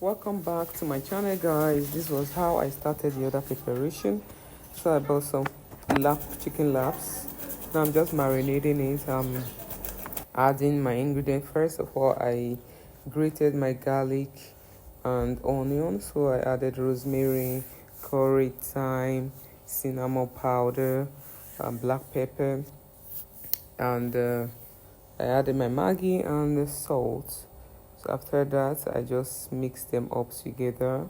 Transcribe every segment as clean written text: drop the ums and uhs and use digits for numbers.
Welcome back to my channel, guys. This was how I started the other preparation. So I bought some chicken laps. Now I'm just marinating it. I'm adding my ingredient. First of all, I grated my garlic and onion. So I added rosemary, curry, thyme, cinnamon powder, black pepper, and I added my Maggi and the salt. So after that, I just mix them up together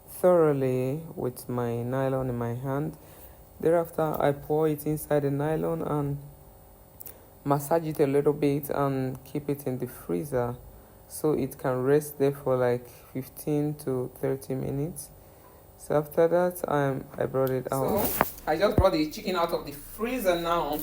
thoroughly with my nylon in my hand. Thereafter, I pour it inside the nylon and massage it a little bit and keep it in the freezer so it can rest there for like 15 to 30 minutes. So after that, I brought it out. So I just brought the chicken out of the freezer now.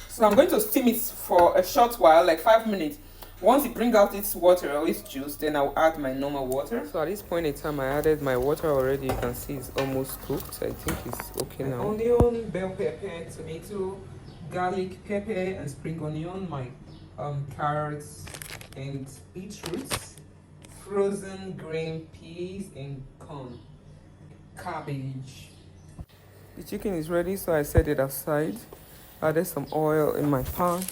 So I'm going to steam it for a short while, like 5 minutes. Once it brings out its water or its juice, then I'll add my normal water. So at this point in time, I added my water already. You can see it's almost cooked. I think it's okay now. Onion, bell pepper, tomato, garlic, pepper, and spring onion. My carrots and beetroots, frozen green peas, and corn, cabbage. The chicken is ready, so I set it aside. Added some oil in my pan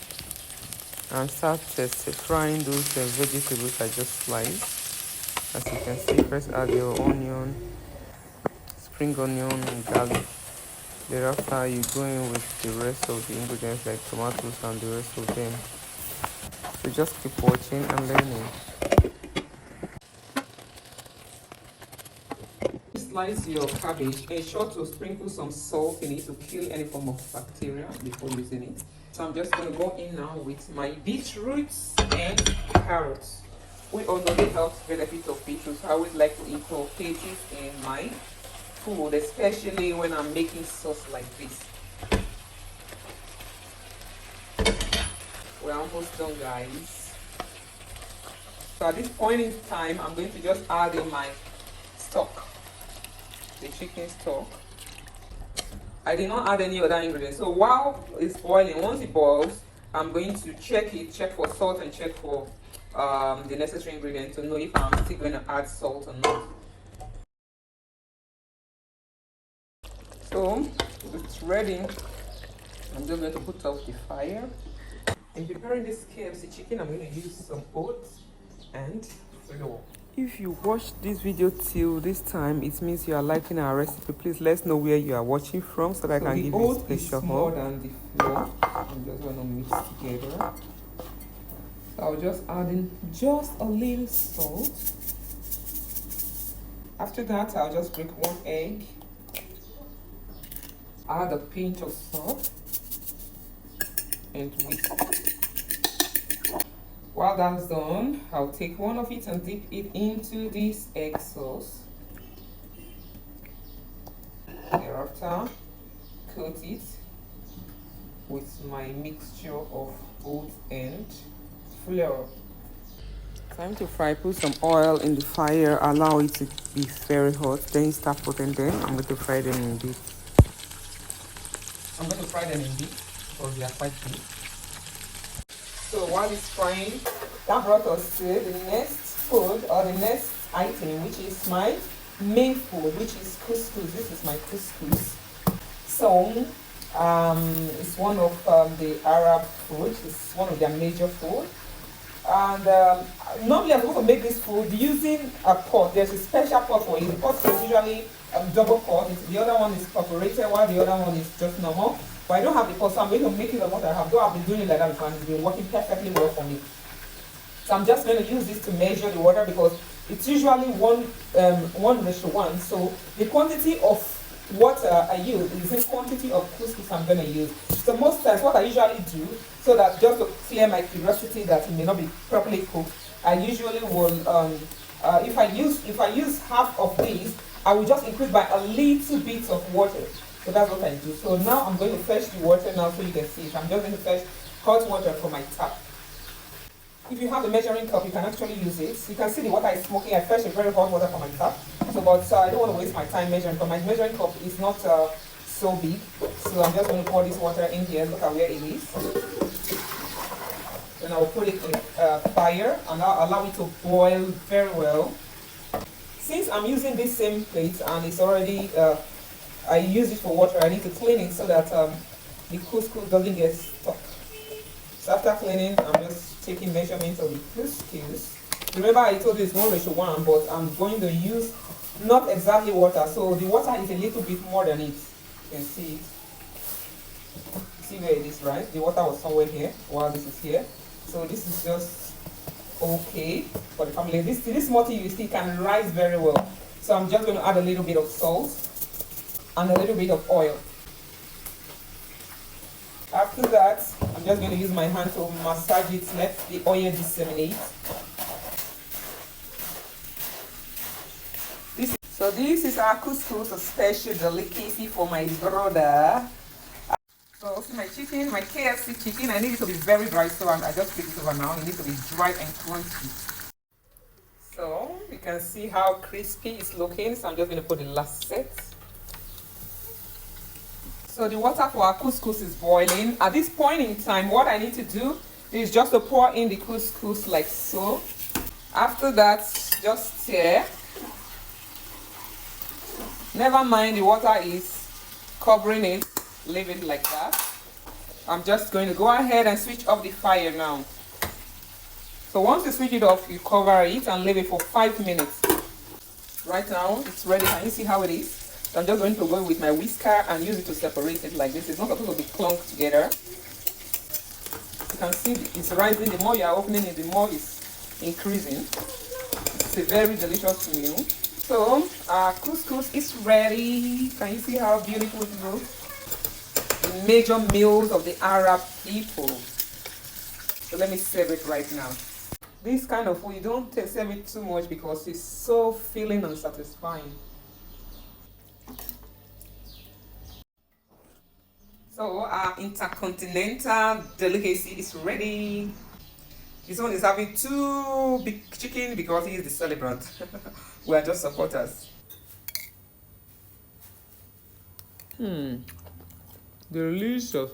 and started frying those vegetables I just sliced. As you can see, first add your onion, spring onion, and garlic. Thereafter, you go in with the rest of the ingredients like tomatoes and the rest of them. So just keep watching and learning. Slice your cabbage. Ensure to sprinkle some salt in it to kill any form of bacteria before using it. So I'm just going to go in now with my beetroots and carrots. We all know the health benefits of beetroots. I always like to incorporate it in my food, especially when I'm making sauce like this. We're almost done, guys. So at this point in time, I'm going to just add in my stock, the chicken stock. I did not add any other ingredients. So while it's boiling, once it boils, I'm going to check for salt and check for the necessary ingredients to know if I'm still going to add salt or not. So it's ready. I'm just going to put off the fire. In preparing this KFC chicken, I'm going to use some oats and flour. If you watched this video till this time, it means you are liking our recipe. Please let us know where you are watching from so that I can give you a special more than the flour. I'm just going to mix together. So I'll just add in just a little salt. After that, I'll just break 1 egg. Add a pinch of salt and whisk. While that's done, I'll take one of it and dip it into this egg sauce. Thereafter, coat it with my mixture of oats and flour. Time to fry. Put some oil in the fire. Allow it to be very hot. Then start putting them. I'm going to fry them in bits. Because they are quite big. So while it's frying, that brought us to the next food or the next item, which is my main food, which is couscous. This is my couscous. So it's one of the Arab food. It's one of their major food. And normally I'm going to make this food using a pot. There's a special pot for it. The pot is usually double pot. The other one is perforated, while the other one is just normal. But I don't have the pot, so I'm going to make it on what I have. Though I've been doing it like that before, and it's been working perfectly well for me. So I'm just going to use this to measure the water because it's usually 1:1. So the quantity of water I use is the quantity of couscous I'm going to use. So most times what I usually do, so that just to clear my curiosity that it may not be properly cooked, I usually will, if I use half of this, I will just increase by a little bit of water. So that's what I do. So now I'm going to fetch the water now so you can see it. I'm just going to fetch hot water from my tap. If you have a measuring cup, you can actually use it. You can see the water is smoking. I fetched a very hot water from my tap. So, but I don't want to waste my time measuring, but my measuring cup is not so big. So I'm just going to pour this water in here. Look at where it is. So Then I'll put it in fire and I'll allow it to boil very well. Since I'm using this same plate and it's already, I use it for water, I need to clean it so that the couscous doesn't get stuck. So after cleaning, I'm just taking measurements of the couscous. Remember I told you it's 1:1, but I'm going to use not exactly water. So the water is a little bit more than it. You can see it. See where it is, right? The water was somewhere here while this is here. So this is just okay for the family. This multi you see can rise very well. So I'm just going to add a little bit of salt and a little bit of oil. After that, I'm just going to use my hand to massage it, let the oil disseminate. So this is our couscous, a special delicacy for my brother. So see my chicken, my KFC chicken, I need it to be very dry, so I just flip it over now. It needs to be dry and crunchy. So you can see how crispy it's looking, so I'm just going to put the last set. So the water for our couscous is boiling. At this point in time, what I need to do is just to pour in the couscous like so. After that, just stir. Never mind the water is covering it, leave it like that. I'm just going to go ahead and switch off the fire now. So once you switch it off, you cover it and leave it for 5 minutes. Right now, it's ready. Can you see how it is? So I'm just going to go with my whisker and use it to separate it like this. It's not supposed to be clumped together. You can see it's rising. The more you are opening it, the more it's increasing. It's a very delicious meal. So our couscous is ready. Can you see how beautiful it looks? The major meals of the Arab people. So let me serve it right now. This kind of food, you don't serve it too much because it's so filling and satisfying. So our intercontinental delicacy is ready. This one is having 2 big chicken because he is the celebrant. We are just supporters. Delicious. So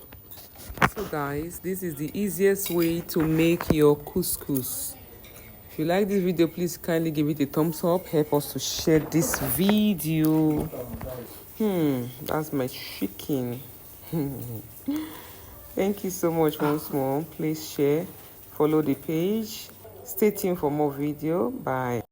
guys, this is the easiest way to make your couscous. If you like this video, please kindly give it a thumbs up. Help us to share this video. That's my chicken. Thank you so much once more. Please share, follow the page. Stay tuned for more video. Bye.